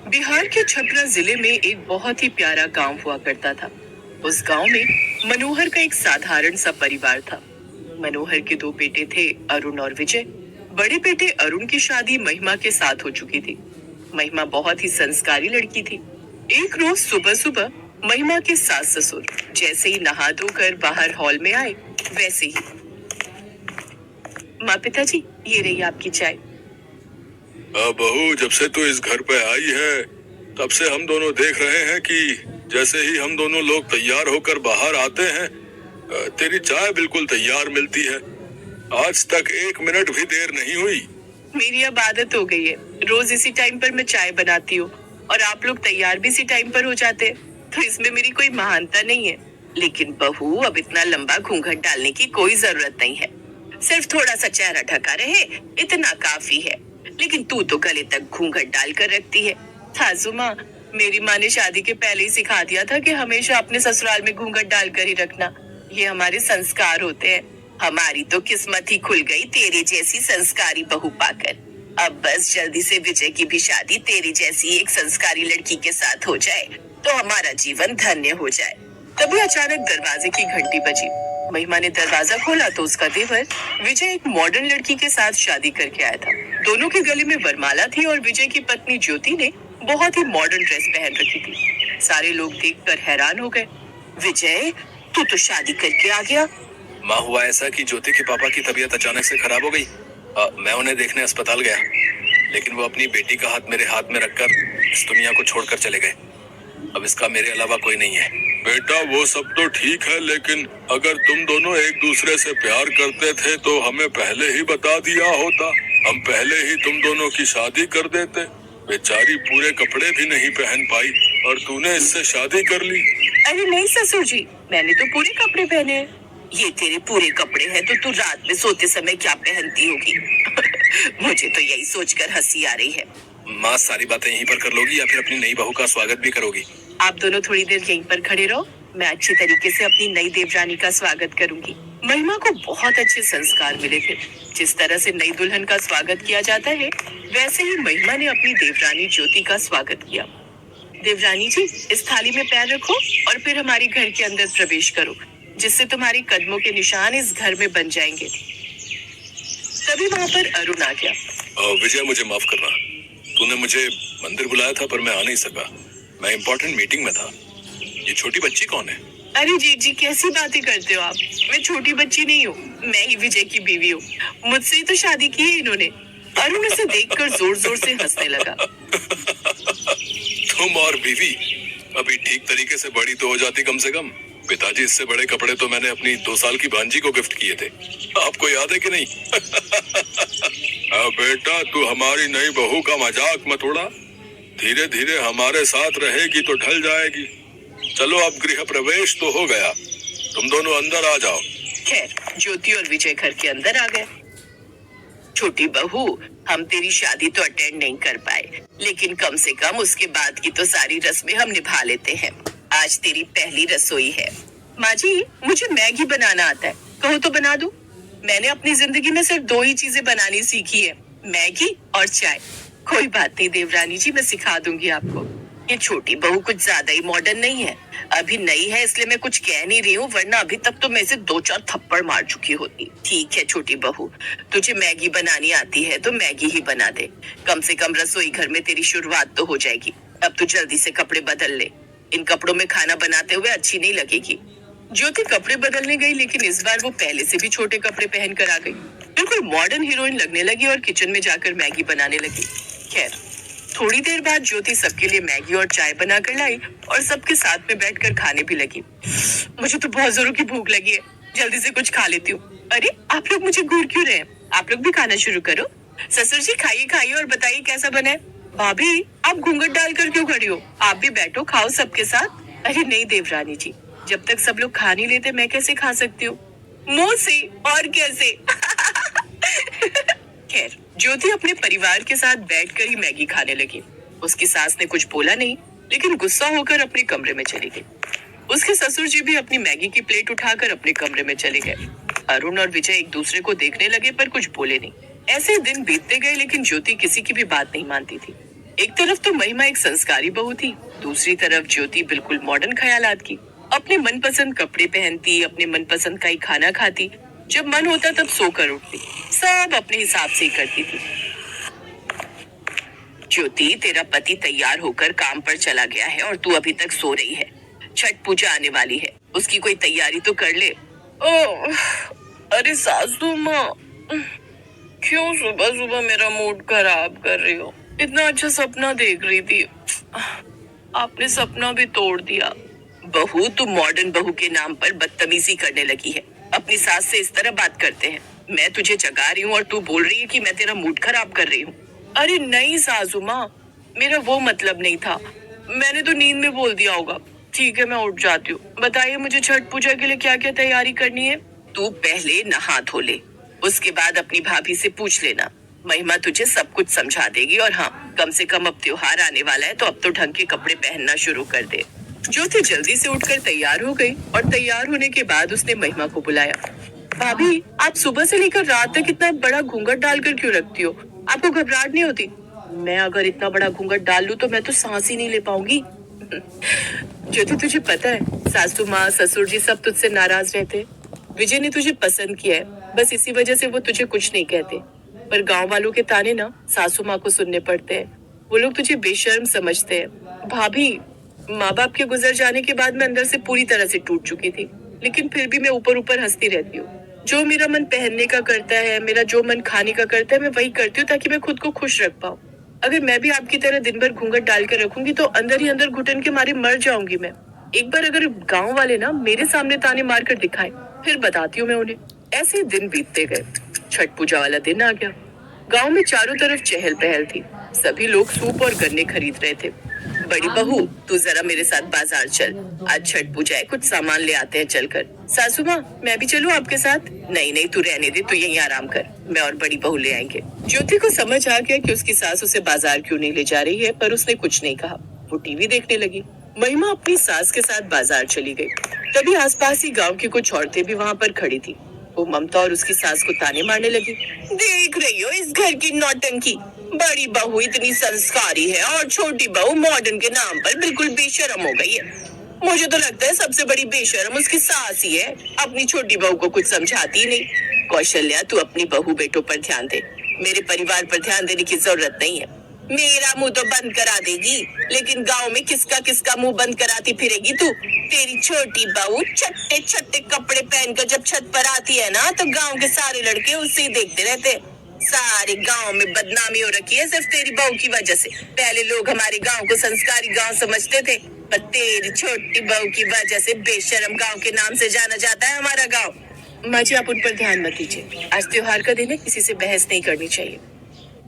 बिहार के छपरा जिले में एक बहुत ही प्यारा गांव हुआ करता था। उस गांव में मनोहर का एक साधारण सा परिवार था। मनोहर के दो बेटे थे, अरुण और विजय। बड़े बेटे अरुण की शादी महिमा के साथ हो चुकी थी। महिमा बहुत ही संस्कारी लड़की थी। एक रोज सुबह सुबह महिमा के सास ससुर जैसे ही नहा धोकर बाहर हॉल में आए, वैसे ही, माँ पिताजी, ये रही आपकी चाय। बहू, जब से तू इस घर पे आई है तब से हम दोनों देख रहे हैं कि जैसे ही हम दोनों लोग तैयार होकर बाहर आते हैं तेरी चाय बिल्कुल तैयार मिलती है। आज तक 1 मिनट भी देर नहीं हुई। मेरी अब आदत हो गई है। रोज इसी टाइम पर मैं चाय बनाती हूँ और आप लोग तैयार भी इसी टाइम पर हो जाते हैं, तो इसमें मेरी कोई महानता नहीं है। लेकिन बहू, अब इतना लंबा घूंघट डालने की कोई जरूरत नहीं है। सिर्फ थोड़ा सा चेहरा ढका रहे, इतना काफी है। लेकिन तू तो गले तक घूंघट डाल कर रखती है। सासू माँ, मेरी माँ ने शादी के पहले ही सिखा दिया था कि हमेशा अपने ससुराल में घूंघट डाल कर ही रखना। ये हमारे संस्कार होते हैं। हमारी तो किस्मत ही खुल गई तेरे जैसी संस्कारी बहू पाकर। अब बस जल्दी से विजय की भी शादी तेरे जैसी एक संस्कारी लड़की के साथ हो जाए तो हमारा जीवन धन्य हो जाए। तभी अचानक दरवाजे की घंटी बजी। महिमा ने दरवाजा खोला तो उसका देवर विजय एक मॉडर्न लड़की के साथ शादी करके आया था। दोनों के गले में वरमाला थी और विजय की पत्नी ज्योति ने बहुत ही मॉडर्न ड्रेस पहन रखी थी। सारे लोग देखकर हैरान हो गए। विजय, तू तो शादी करके आ गया। माँ, हुआ ऐसा कि ज्योति के पापा की तबीयत अचानक से खराब हो गई। मैं उन्हें देखने अस्पताल गया, लेकिन वो अपनी बेटी का हाथ मेरे हाथ में रखकर इस दुनिया को छोड़कर चले गए। अब इसका मेरे अलावा कोई नहीं है। बेटा, वो सब तो ठीक है, लेकिन अगर तुम दोनों एक दूसरे से प्यार करते थे तो हमें पहले ही बता दिया होता। हम पहले ही तुम दोनों की शादी कर देते। बेचारी पूरे कपड़े भी नहीं पहन पाई और तूने इससे शादी कर ली। अरे नहीं ससुर जी, मैंने तो पूरे कपड़े पहने हैं। ये तेरे पूरे कपड़े हैं तो तू रात में सोते समय क्या पहनती होगी? मुझे तो यही सोचकर हंसी आ रही है। माँ, सारी बातें यहीं पर कर लोगी या फिर अपनी नई बहू का स्वागत भी करोगी? आप दोनों थोड़ी देर यहीं पर खड़े रहो, मैं अच्छी तरीके से अपनी नई देवरानी का स्वागत करूंगी। महिमा को बहुत अच्छे संस्कार मिले थे। जिस तरह से नई दुल्हन का स्वागत किया जाता है, वैसे ही महिमा ने अपनी देवरानी ज्योति का स्वागत किया। देवरानी जी, इस थाली में पैर रखो और फिर हमारे घर के अंदर प्रवेश करो, जिससे तुम्हारे कदमों के निशान इस घर में बन जाएंगे। तभी वहाँ पर अरुण आ गया। विजय, मुझे माफ करना। तूने मुझे मंदिर बुलाया था पर मैं आ नहीं सका। मैं इम्पोर्टेंट मीटिंग में था। ये छोटी बच्ची कौन है? अरे जी, कैसी बातें करते हो आप? मैं छोटी बच्ची नहीं हूँ, मैं ही विजय की बीवी हूँ। मुझसे ही तो शादी की है इन्होंने। अरुण उसे देखकर जोर जोर से हंसने लगा। तुम और बीवी अभी ठीक तरीके से बड़ी तो हो जाती कम से कम। पिताजी, इससे बड़े कपड़े तो मैंने अपनी 2 साल की भांजी को गिफ्ट किए थे। आपको याद है कि नहीं? बेटा, तू हमारी नई बहू का मजाक मत उड़ा। धीरे धीरे हमारे साथ रहेगी तो ढल जाएगी। चलो, अब गृह प्रवेश तो हो गया, तुम दोनों अंदर आ जाओ। खैर, ज्योति और विजय घर के अंदर आ गए। छोटी बहू, हम तेरी शादी तो अटेंड नहीं कर पाए, लेकिन कम से कम उसके बाद की तो सारी रस्में हम निभा लेते हैं। आज तेरी पहली रसोई है। माँ जी, मुझे मैगी बनाना आता है, कहो तो बना दूं। मैंने अपनी जिंदगी में सिर्फ 2 ही चीजें बनानी सीखी है, मैगी और चाय। कोई बात नहीं देवरानी जी, मैं सिखा दूंगी आपको। ये छोटी बहू कुछ ज्यादा ही मॉडर्न नहीं है। अभी नई है इसलिए मैं कुछ कह नहीं रही हूँ, वरना अभी तक तो मैं इसे 2-4 थप्पड़ मार चुकी होती। ठीक है छोटी बहू, तुझे मैगी बनानी आती है तो मैगी ही बना दे। कम से कम रसोई घर में तेरी शुरुआत तो हो जाएगी। अब तू जल्दी से कपड़े बदल ले, इन कपड़ों में खाना बनाते हुए अच्छी नहीं लगेगी। ज्योति कपड़े बदलने गई, लेकिन इस बार वो पहले से भी छोटे कपड़े पहन कर आ गई। बिल्कुल मॉडर्न हीरोइन लगने लगी और किचन में जाकर मैगी बनाने लगी। खैर, थोड़ी देर बाद ज्योति सबके लिए मैगी और चाय बनाकर लाई और सबके साथ में बैठकर खाने भी लगी। मुझे तो बहुत जोरों की भूख लगी है, जल्दी से कुछ खा लेती हूँ। अरे, आप लोग मुझे घूर क्यों रहे हैं? आप लोग भी खाना शुरू करो। ससुर जी, खाइए और बताइए कैसा बना है। भाभी, आप घूंघट डालकर क्यों खड़ी हो? आप भी बैठो, खाओ सबके साथ। अरे नहीं देवरानी जी, जब तक सब लोग खा नहीं लेते मैं कैसे खा सकती हूँ? मुंह से, और कैसे? खैर, ज्योति अपने परिवार के साथ बैठकर ही मैगी खाने लगी। उसकी सास ने कुछ बोला नहीं, लेकिन गुस्सा होकर अपने कमरे में चली गई। उसके ससुर जी भी अपनी मैगी की प्लेट उठाकर अपने कमरे में चले गए। अरुण और विजय एक दूसरे को देखने लगे पर कुछ बोले नहीं। ऐसे दिन बीतते गए, लेकिन ज्योति किसी की भी बात नहीं मानती थी। एक तरफ तो महिमा एक संस्कारी बहू थी, दूसरी तरफ ज्योति बिल्कुल मॉडर्न ख्यालात की। अपने मनपसंद कपड़े पहनती, अपने मनपसंद का ही खाना खाती, जब मन होता तब सोकर उठती, सब अपने हिसाब से ही करती थी। ज्योति, तेरा पति तैयार होकर काम पर चला गया है और तू अभी तक सो रही है। छठ पूजा आने वाली है, उसकी कोई तैयारी तो कर ले। ओह, अरे सासू माँ, क्यों सुबह सुबह मेरा मूड खराब कर रही हो? इतना अच्छा सपना देख रही थी, आपने सपना भी तोड़ दिया। बहू, तू मॉडर्न बहू के नाम पर बदतमीजी करने लगी है। अपनी सास से इस तरह बात करते हैं? मैं तुझे जगा रही हूँ और तू बोल रही है कि मैं तेरा मूड खराब कर रही हूँ। अरे नहीं सासू माँ, मेरा वो मतलब नहीं था, मैंने तो नींद में बोल दिया होगा। ठीक है, मैं उठ जाती हूँ। बताइए मुझे छठ पूजा के लिए क्या क्या तैयारी करनी है? तू पहले नहा धो ले, उसके बाद अपनी भाभी से पूछ लेना। महिमा तुझे सब कुछ समझा देगी। और हाँ, कम से कम अब त्योहार आने वाला है तो अब तो ढंग के कपड़े पहनना शुरू कर दे। ज्योति जल्दी से उठकर तैयार हो गई और तैयार होने के बाद उसने महिमा को बुलाया। भाभी, आप सुबह से लेकर रात तक इतना बड़ा घूंघट डालकर क्यों रखती हो? आपको घबराहट नहीं होती? मैं अगर इतना बड़ा घूंघट डाल लूं तो मैं तो सांस ही नहीं ले पाऊंगी। ज्योति, तुझे पता है सासू माँ ससुर जी सब तुझसे नाराज रहते। विजय ने तुझे पसंद किया है, बस इसी वजह से वो तुझे कुछ नहीं कहते। पर गांव वालों के ताने ना सासू माँ को सुनने पड़ते हैं। वो लोग तुझे बेशर्म समझते हैं। भाभी, माँ बाप के गुजर जाने के बाद मैं अंदर से पूरी तरह से टूट चुकी थी, लेकिन फिर भी मैं ऊपर ऊपर हंसती रहती हूँ। जो मेरा मन पहनने का करता है, मेरा जो मन खाने का करता है, मैं वही करती हूँ ताकि मैं खुद को खुश रख पाऊँ। अगर मैं भी आपकी तरह दिन भर घूंघट डाल कर रखूंगी तो अंदर ही अंदर घुटन के मारे मर जाऊंगी मैं। एक बार अगर गांव वाले ना मेरे सामने ताने मार कर दिखाएं, फिर बताती हूँ मैं उन्हें। ऐसे दिन बीतते गए। छठ पूजा वाला दिन आ गया। गांव में चारों तरफ चहल पहल थी। सभी लोग सूप और गन्ने खरीद रहे थे। बड़ी बहू, तू जरा मेरे साथ बाजार चल, आज छठ पूजा है, कुछ सामान ले आते हैं चलकर। सासू माँ, मैं भी चलूं आपके साथ? नहीं नहीं, तू रहने दे, तू यहीं आराम कर, मैं और बड़ी बहू ले आएंगे। ज्योति को समझ आ गया कि उसकी सास उसे बाजार क्यों नहीं ले जा रही है, पर उसने कुछ नहीं कहा। वो टीवी देखने लगी। महिमा अपनी सास के साथ बाजार चली गई। तभी आसपास ही गांव की कुछ औरतें भी वहां पर खड़ी थी। वो ममता और उसकी सास को ताने मारने लगी। देख रही हो इस घर की नौटंकी? बड़ी बहू इतनी संस्कारी है और छोटी बहू मॉडर्न के नाम पर बिल्कुल बेशर्म हो गई है। मुझे तो लगता है सबसे बड़ी बेशर्म उसकी सास ही है, अपनी छोटी बहू को कुछ समझाती नहीं। कौशल्या, तू अपनी बहू बेटों पर ध्यान दे, मेरे परिवार पर ध्यान देने की जरूरत नहीं है। मेरा मुंह तो बंद करा देगी, लेकिन गांव में किसका किसका मुंह बंद कराती फिरेगी तू? तेरी छोटी बहू छट्टे छट्टे कपड़े पहनकर जब छत पर आती है ना, तो गांव के सारे लड़के उसे ही देखते रहते हैं। सारे गांव में बदनामी हो रखी है सिर्फ तेरी बहू की वजह से। पहले लोग हमारे गांव को संस्कारी गांव समझते थे, पर तेरी छोटी बहू की वजह से बेशर्म गांव के नाम से जाना जाता है हमारा गांव। माँ जी, आप उन पर ध्यान मत दीजिए, आज त्योहार का दिन है, किसी से बहस नहीं करनी चाहिए।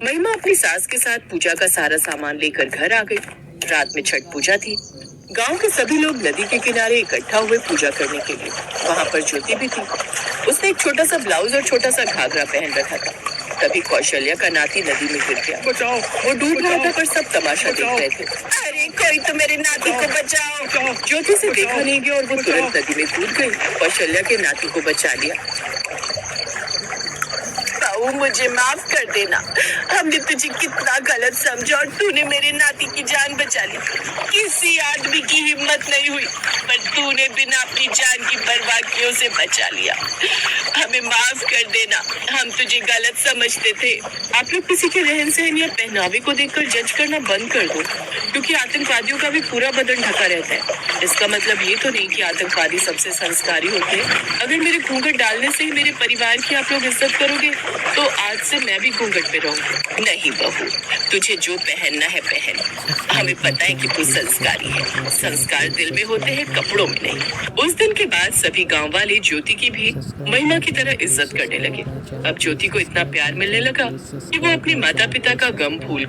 महिमा अपनी सास के साथ पूजा का सारा सामान लेकर घर आ गई। रात में छठ पूजा थी। गांव के सभी लोग नदी के किनारे इकट्ठा हुए पूजा करने के लिए। वहां पर ज्योति भी थी। उसने एक छोटा सा ब्लाउज और छोटा सा घाघरा पहन रखा था। तभी कौशल्या का नाती नदी में गिर गया। बचाओ! वो डूब रहा था, पर सब तमाशा देख रहे थे। अरे कोई तो मेरे नाती को बचाओ! ज्योति से देखा नहीं गया और वो तुरंत नदी में कूद गई। कौशल्या के नाती को बचा लिया। बहू, मुझे माफ कर देना, हमने तुझे कितना गलत समझा और तूने मेरे नाती की जान बचा ली। किसी आदमी की हिम्मत नहीं हुई, पर तूने बिना अपनी जान की परवाह किए उसे बचा लिया। हमें माफ कर देना, हम तुझे गलत समझते थे। आप लोग किसी के रहन सहन या पहनावे को देखकर जज करना बंद कर दो, क्योंकि आतंकवादियों का भी पूरा बदन ढका रहता है। इसका मतलब ये तो नहीं कि आतंकवादी सबसे संस्कारी होते हैं। अगर मेरे घूंघट डालने से ही मेरे परिवार की आप लोग इज्जत करोगे, तो आज से मैं भी घूंघट पे रहूंगी। नहीं बहू, तुझे जो पहनना है पहन। हमें पता है कि तू संस्कारी है। संस्कार दिल में होते हैं, कपड़ों में नहीं। उस दिन के बाद सभी गांव वाले ज्योति की भी महिमा की तरह इज्जत करने लगे। अब ज्योति को इतना प्यार मिलने लगा कि वो अपने माता पिता का गम भूल गई।